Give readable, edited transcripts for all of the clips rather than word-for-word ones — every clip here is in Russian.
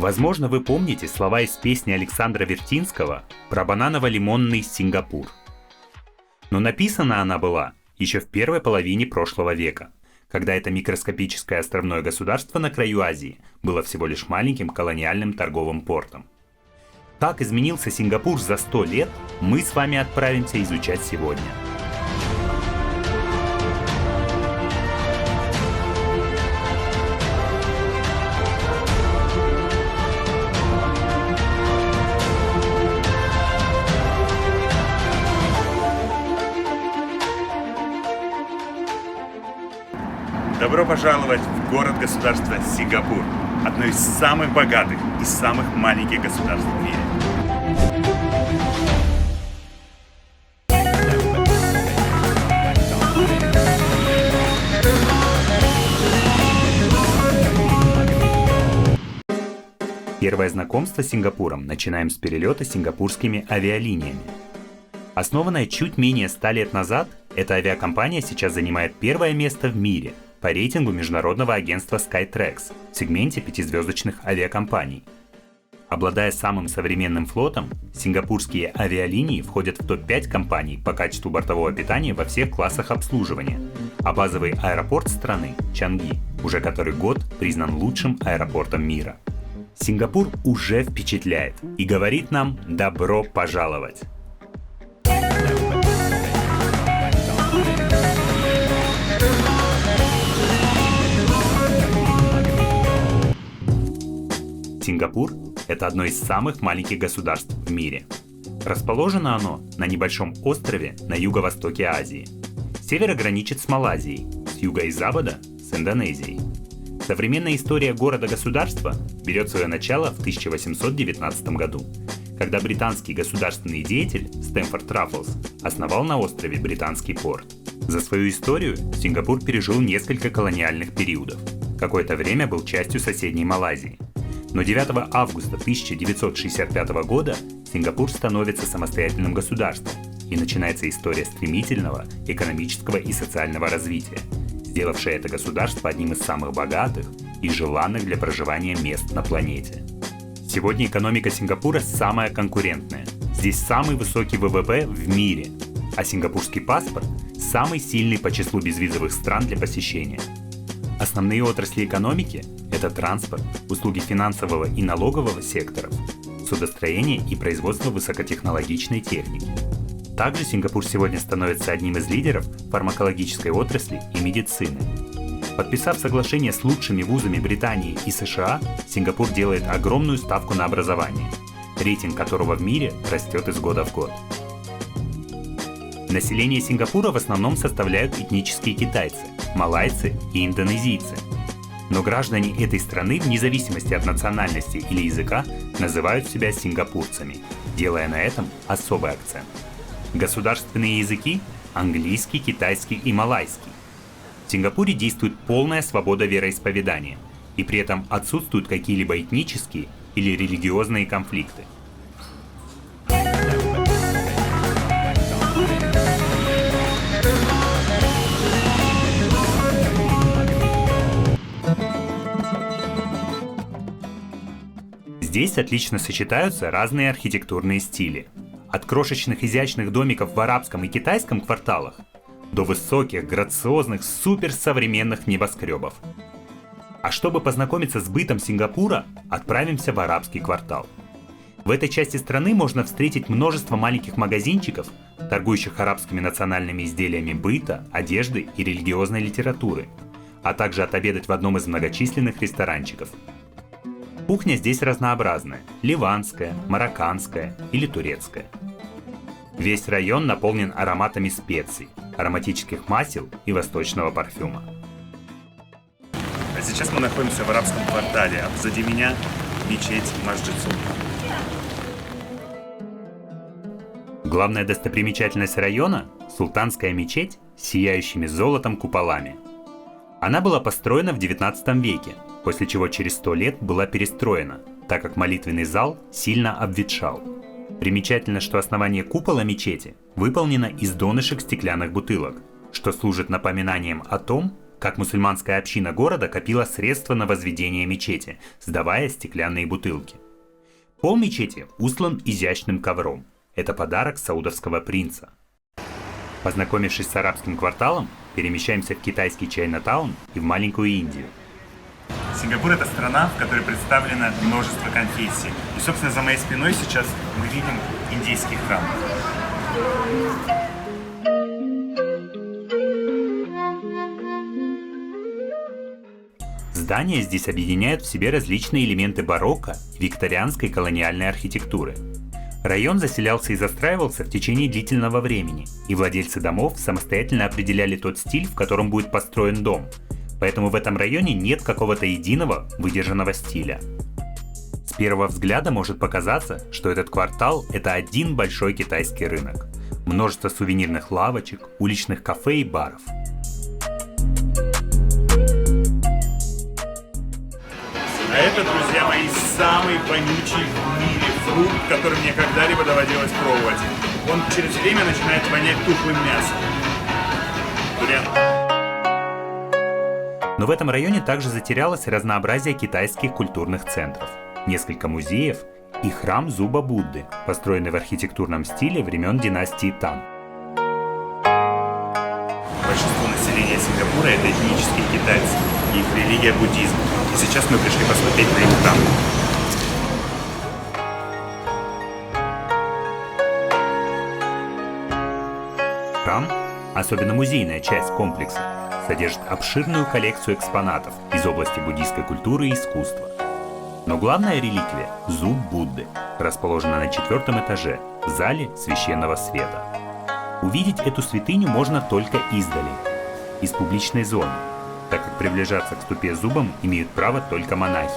Возможно, вы помните слова из песни Александра Вертинского про бананово-лимонный Сингапур. Но написана она была еще в первой половине прошлого века, когда это микроскопическое островное государство на краю Азии было всего лишь маленьким колониальным торговым портом. Как изменился Сингапур за 100 лет, мы с вами отправимся изучать сегодня. Добро пожаловать в город-государство Сингапур, одно из самых богатых и самых маленьких государств в мире. Первое знакомство с Сингапуром начинаем с перелета сингапурскими авиалиниями. Основанная чуть менее 100 лет назад, эта авиакомпания сейчас занимает первое место в мире по рейтингу международного агентства Skytrax в сегменте пятизвездочных авиакомпаний. Обладая самым современным флотом, сингапурские авиалинии входят в топ-5 компаний по качеству бортового питания во всех классах обслуживания, а базовый аэропорт страны, Чанги, уже который год признан лучшим аэропортом мира. Сингапур уже впечатляет и говорит нам «добро пожаловать». Сингапур – это одно из самых маленьких государств в мире. Расположено оно на небольшом острове на юго-востоке Азии. Север граничит с Малайзией, с юга и запада – с Индонезией. Современная история города-государства берет свое начало в 1819 году, когда британский государственный деятель Стэнфорд Раффлс основал на острове британский порт. За свою историю Сингапур пережил несколько колониальных периодов. Какое-то время был частью соседней Малайзии. Но 9 августа 1965 года Сингапур становится самостоятельным государством, и начинается история стремительного экономического и социального развития, сделавшая это государство одним из самых богатых и желанных для проживания мест на планете. Сегодня экономика Сингапура самая конкурентная. Здесь самый высокий ВВП в мире, а сингапурский паспорт самый сильный по числу безвизовых стран для посещения. Основные отрасли экономики – это транспорт, услуги финансового и налогового секторов, судостроение и производство высокотехнологичной техники. Также Сингапур сегодня становится одним из лидеров фармакологической отрасли и медицины. Подписав соглашение с лучшими вузами Британии и США, Сингапур делает огромную ставку на образование, рейтинг которого в мире растет из года в год. Население Сингапура в основном составляют этнические китайцы, малайцы и индонезийцы. Но граждане этой страны, вне зависимости от национальности или языка, называют себя сингапурцами, делая на этом особый акцент. Государственные языки – английский, китайский и малайский. В Сингапуре действует полная свобода вероисповедания, и при этом отсутствуют какие-либо этнические или религиозные конфликты. Здесь отлично сочетаются разные архитектурные стили. От крошечных изящных домиков в арабском и китайском кварталах до высоких, грациозных, суперсовременных небоскребов. А чтобы познакомиться с бытом Сингапура, отправимся в арабский квартал. В этой части страны можно встретить множество маленьких магазинчиков, торгующих арабскими национальными изделиями быта, одежды и религиозной литературы, а также отобедать в одном из многочисленных ресторанчиков. Кухня здесь разнообразная – ливанская, марокканская или турецкая. Весь район наполнен ароматами специй, ароматических масел и восточного парфюма. А сейчас мы находимся в арабском квартале, а позади меня мечеть Масджид Султан. Главная достопримечательность района – султанская мечеть с сияющими золотом куполами. Она была построена в XIX веке, после чего через 100 лет была перестроена, так как молитвенный зал сильно обветшал. Примечательно, что основание купола мечети выполнено из донышек стеклянных бутылок, что служит напоминанием о том, как мусульманская община города копила средства на возведение мечети, сдавая стеклянные бутылки. Пол мечети устлан изящным ковром. Это подарок саудовского принца. Познакомившись с арабским кварталом, перемещаемся в китайский Чайнатаун и в маленькую Индию. Сингапур — это страна, в которой представлено множество конфессий. И, собственно, за моей спиной сейчас мы видим индийский храм. Здания здесь объединяют в себе различные элементы барокко и викторианской колониальной архитектуры. Район заселялся и застраивался в течение длительного времени, и владельцы домов самостоятельно определяли тот стиль, в котором будет построен дом, поэтому в этом районе нет какого-то единого выдержанного стиля. С первого взгляда может показаться, что этот квартал – это один большой китайский рынок. Множество сувенирных лавочек, уличных кафе и баров. А это, друзья мои, самый вонючий в мире фрукт, который мне когда-либо доводилось пробовать. Он через время начинает вонять тухлым мясом. Дуриан. Но в этом районе также затерялось разнообразие китайских культурных центров, несколько музеев и храм зуба Будды, построенный в архитектурном стиле времен династии Тан. Большинство населения Сингапура — это этнические китайцы, и их религия — буддизм. И сейчас мы пришли посмотреть на их храм. Храм, особенно музейная часть комплекса, содержит обширную коллекцию экспонатов из области буддийской культуры и искусства. Но главная реликвия – зуб Будды, расположена на 4-м этаже, в зале священного света. Увидеть эту святыню можно только издали, из публичной зоны, так как приближаться к ступе зубом имеют право только монахи.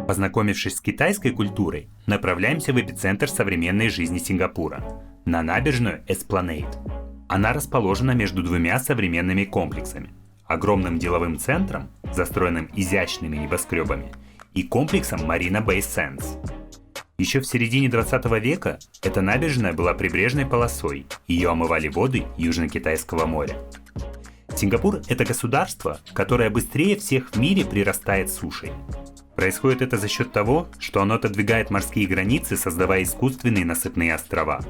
Познакомившись с китайской культурой, направляемся в эпицентр современной жизни Сингапура – на набережную Эспланейд. Она расположена между двумя современными комплексами – огромным деловым центром, застроенным изящными небоскребами, и комплексом Marina Bay Sands. Еще в середине 20 века эта набережная была прибрежной полосой, ее омывали воды Южно-Китайского моря. Сингапур – это государство, которое быстрее всех в мире прирастает сушей. Происходит это за счет того, что оно отодвигает морские границы, создавая искусственные насыпные острова.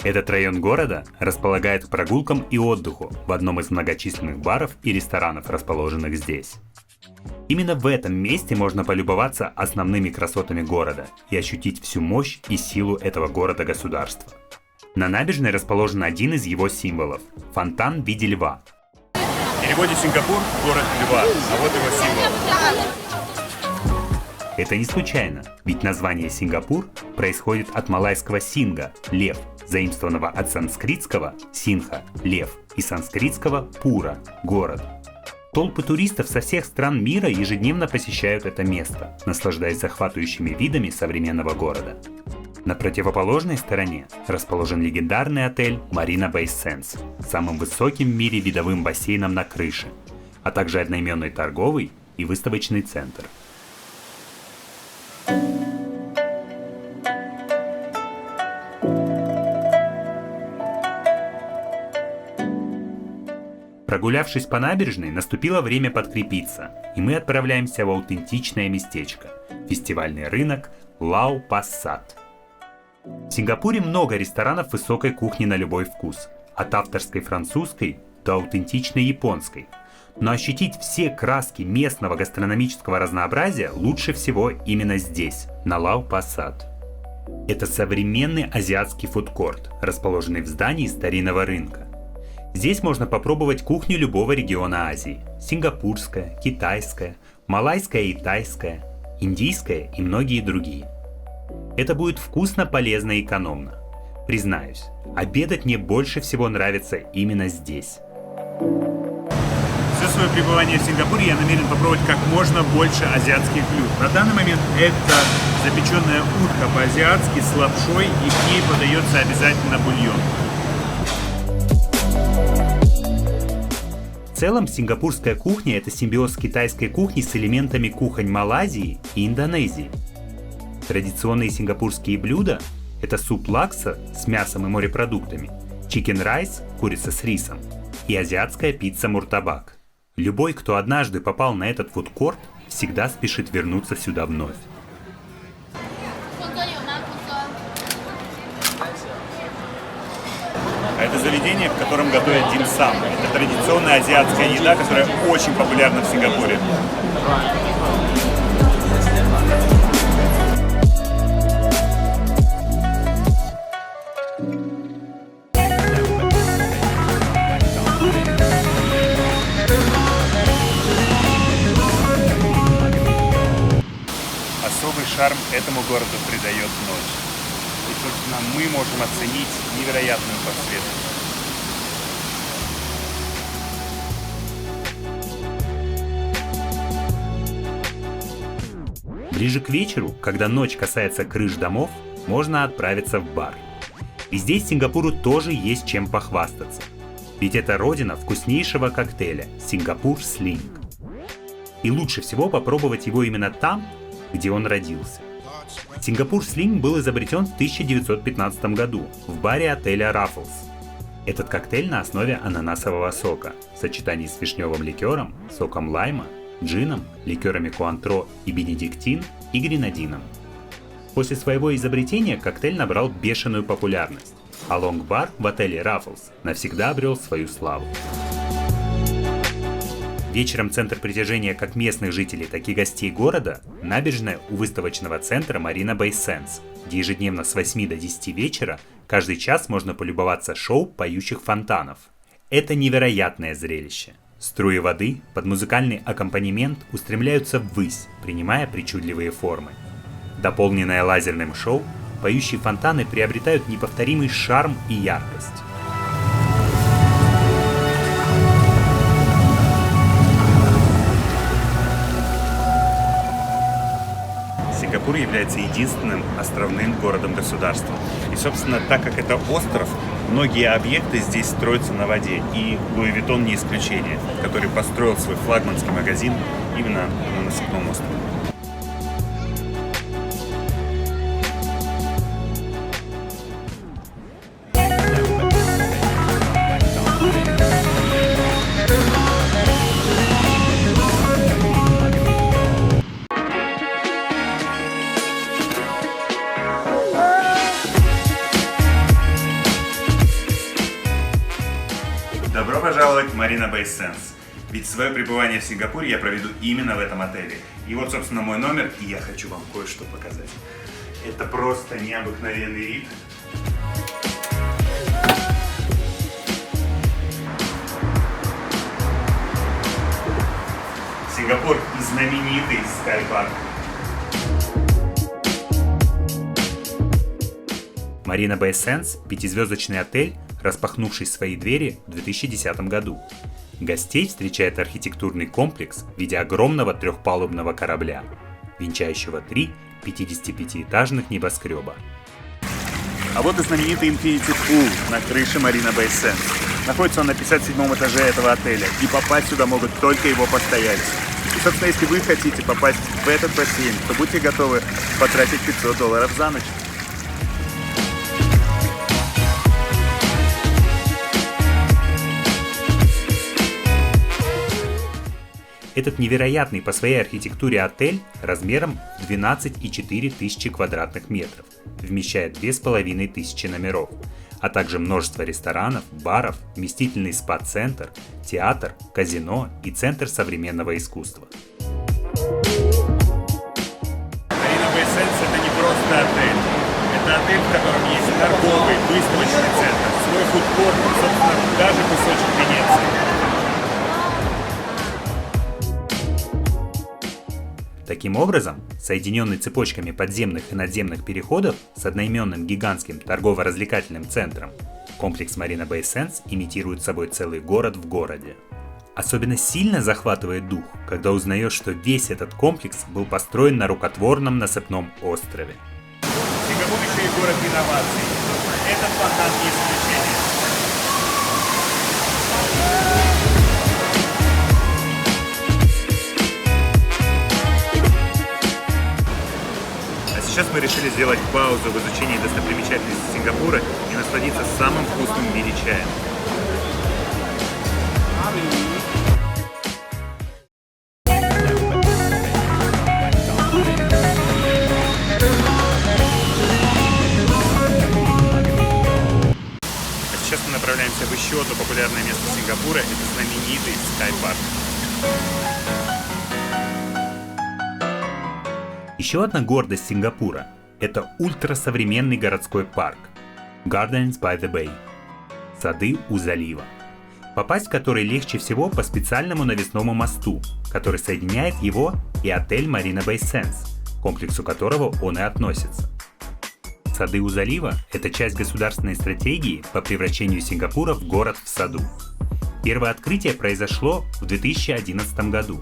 Этот район города располагает к прогулкам и отдыху в одном из многочисленных баров и ресторанов, расположенных здесь. Именно в этом месте можно полюбоваться основными красотами города и ощутить всю мощь и силу этого города-государства. На набережной расположен один из его символов – фонтан в виде льва. В переводе Сингапур – город льва, а вот его символ. Это не случайно, ведь название Сингапур происходит от малайского синга – лев, заимствованного от санскритского «синха» – лев и санскритского «пура» – город. Толпы туристов со всех стран мира ежедневно посещают это место, наслаждаясь захватывающими видами современного города. На противоположной стороне расположен легендарный отель Marina Bay Sands с самым высоким в мире видовым бассейном на крыше, а также одноименный торговый и выставочный центр. Прогулявшись по набережной, наступило время подкрепиться, и мы отправляемся в аутентичное местечко – фестивальный рынок Лау Пассат. В Сингапуре много ресторанов высокой кухни на любой вкус, от авторской французской до аутентичной японской. Но ощутить все краски местного гастрономического разнообразия лучше всего именно здесь, на Лау Пассат. Это современный азиатский фудкорт, расположенный в здании старинного рынка. Здесь можно попробовать кухню любого региона Азии – сингапурская, китайская, малайская и тайская, индийская и многие другие. Это будет вкусно, полезно и экономно. Признаюсь, обедать мне больше всего нравится именно здесь. За свое пребывание в Сингапуре я намерен попробовать как можно больше азиатских блюд. На данный момент это запеченная утка по-азиатски с лапшой, и к ней подается обязательно бульон. целом сингапурская кухня – это симбиоз китайской кухни с элементами кухонь Малайзии и Индонезии. Традиционные сингапурские блюда – это суп лакса с мясом и морепродуктами, чикен райс – курица с рисом и азиатская пицца муртабак. Любой, кто однажды попал на этот фудкорт, всегда спешит вернуться сюда вновь. Это заведение, в котором готовят дим-сам. Это традиционная азиатская еда, которая очень популярна в Сингапуре. Особый шарм этому городу придает ночь. И, собственно, мы можем оценить невероятную подсветку. Ближе к вечеру, когда ночь касается крыш домов, можно отправиться в бар. И здесь Сингапуру тоже есть чем похвастаться. Ведь это родина вкуснейшего коктейля «Сингапур Слинг». И лучше всего попробовать его именно там, где он родился. Сингапур Слинг был изобретен в 1915 году в баре отеля Raffles. Этот коктейль на основе ананасового сока в сочетании с вишневым ликером, соком лайма, джином, ликерами куантро и бенедиктин и гренадином. После своего изобретения коктейль набрал бешеную популярность, а лонг-бар в отеле Raffles навсегда обрел свою славу. Вечером центр притяжения как местных жителей, так и гостей города – набережная у выставочного центра Marina Bay Sands, где ежедневно с 8 до 10 вечера каждый час можно полюбоваться шоу поющих фонтанов. Это невероятное зрелище. Струи воды под музыкальный аккомпанемент устремляются ввысь, принимая причудливые формы. Дополненное лазерным шоу, поющие фонтаны приобретают неповторимый шарм и яркость. Сингапур является единственным островным городом-государством. И, собственно, так как это остров, многие объекты здесь строятся на воде. И Луи Виттон не исключение, который построил свой флагманский магазин именно на насыпном острове. Добро пожаловать в Marina Bay Sands. Ведь свое пребывание в Сингапуре я проведу именно в этом отеле. И вот, собственно, мой номер, и я хочу вам кое-что показать. Это просто необыкновенный вид. Сингапур и знаменитый Скайпарк. Marina Bay Sands – пятизвездочный отель, распахнувший свои двери в 2010 году. Гостей встречает архитектурный комплекс в виде огромного трехпалубного корабля, венчающего 3 55-этажных небоскреба. А вот и знаменитый Infinity Pool на крыше Marina Bay Sands. Находится он на 57-м этаже этого отеля, и попасть сюда могут только его постояльцы. И, собственно, если вы хотите попасть в этот бассейн, то будьте готовы потратить $500 за ночь. Этот невероятный по своей архитектуре отель размером в 12,4 тысячи квадратных метров вмещает 2500 номеров, а также множество ресторанов, баров, вместительный спа-центр, театр, казино и центр современного искусства. Marina Bay Sands — это не просто отель. Это отель, в котором есть торговый, выставочный центр, свой фудкорт, собственно, даже кусочек Венеции. Таким образом, соединенный цепочками подземных и надземных переходов с одноименным гигантским торгово-развлекательным центром, комплекс Marina Bay Sands имитирует собой целый город в городе. Особенно сильно захватывает дух, когда узнаешь, что весь этот комплекс был построен на рукотворном насыпном острове. Сингапур еще и город инноваций. Этот фонтан не исключение. мы решили сделать паузу в изучении достопримечательностей Сингапура и насладиться самым вкусным в мире чаем. Сейчас мы направляемся в еще одно популярное место Сингапура, это знаменитый Sky Park. Еще одна гордость Сингапура – это ультрасовременный городской парк Gardens by the Bay – сады у залива, попасть в который легче всего по специальному навесному мосту, который соединяет его и отель Marina Bay Sands, к комплексу которого он и относится. Сады у залива – это часть государственной стратегии по превращению Сингапура в город в саду. Первое открытие произошло в 2011 году.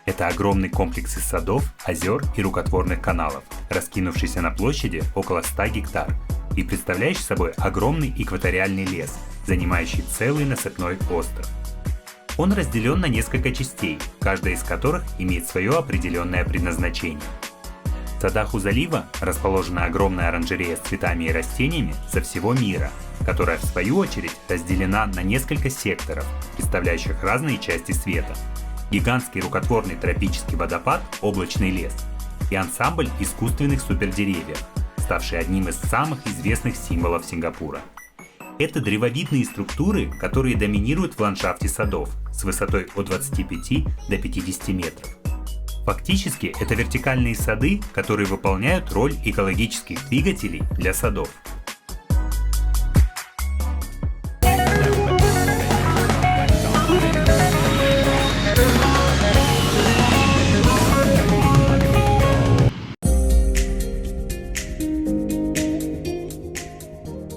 Это огромный комплекс из садов, озер и рукотворных каналов, раскинувшийся на площади около 100 гектар и представляющий собой огромный экваториальный лес, занимающий целый насыпной остров. Он разделен на несколько частей, каждая из которых имеет свое определенное предназначение. В садах у залива расположена огромная оранжерея с цветами и растениями со всего мира, которая в свою очередь разделена на несколько секторов, представляющих разные части света. Гигантский рукотворный тропический водопад «Облачный лес» и ансамбль искусственных супердеревьев, ставший одним из самых известных символов Сингапура. Это древовидные структуры, которые доминируют в ландшафте садов с высотой от 25 до 50 метров. Фактически, это вертикальные сады, которые выполняют роль экологических двигателей для садов.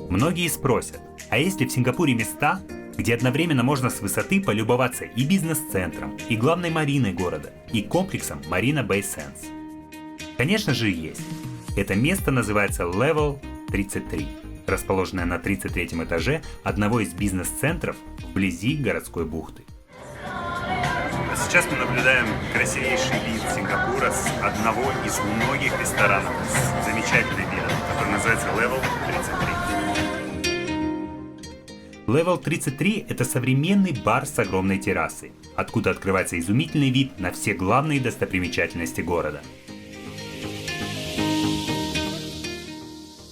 Многие спросят, а есть ли в Сингапуре места, где одновременно можно с высоты полюбоваться и бизнес-центром, и главной мариной города, и комплексом Marina Bay Sands? Конечно же есть. Это место называется Level 33, расположенное на 33-м этаже одного из бизнес-центров вблизи городской бухты. А сейчас мы наблюдаем красивейший вид Сингапура с одного из многих ресторанов с замечательным видом, который называется Level 33. Level 33 – это современный бар с огромной террасой, откуда открывается изумительный вид на все главные достопримечательности города.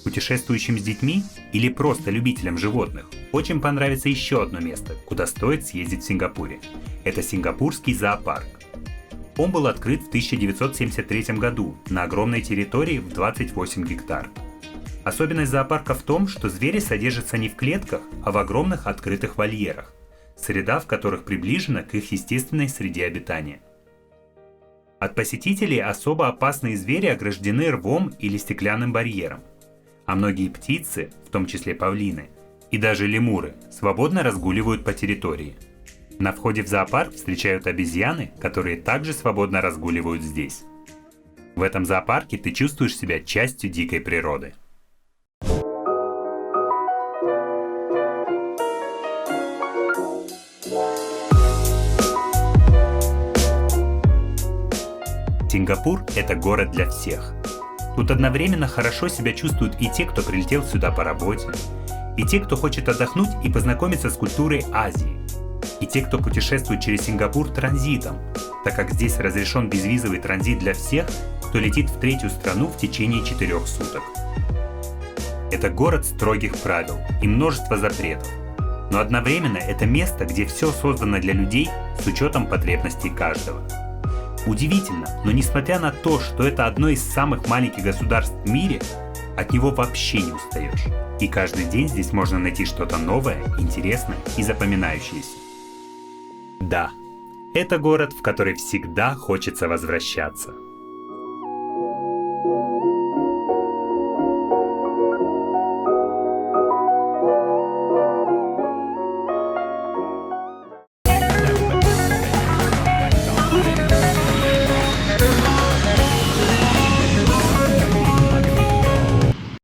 Путешествующим с детьми или просто любителям животных очень понравится еще одно место, куда стоит съездить в Сингапуре. Это Сингапурский зоопарк. Он был открыт в 1973 году на огромной территории в 28 гектар. Особенность зоопарка в том, что звери содержатся не в клетках, а в огромных открытых вольерах, среда в которых приближена к их естественной среде обитания. От посетителей особо опасные звери ограждены рвом или стеклянным барьером, а многие птицы, в том числе павлины, и даже лемуры, свободно разгуливают по территории. На входе в зоопарк встречают обезьяны, которые также свободно разгуливают здесь. В этом зоопарке ты чувствуешь себя частью дикой природы. Сингапур – это город для всех. Тут одновременно хорошо себя чувствуют и те, кто прилетел сюда по работе, и те, кто хочет отдохнуть и познакомиться с культурой Азии, и те, кто путешествует через Сингапур транзитом, так как здесь разрешен безвизовый транзит для всех, кто летит в третью страну в течение 4 суток. Это город строгих правил и множество запретов, но одновременно это место, где все создано для людей с учетом потребностей каждого. Удивительно, но несмотря на то, что это одно из самых маленьких государств в мире, от него вообще не устаешь. И каждый день здесь можно найти что-то новое, интересное и запоминающееся. Да, это город, в который всегда хочется возвращаться.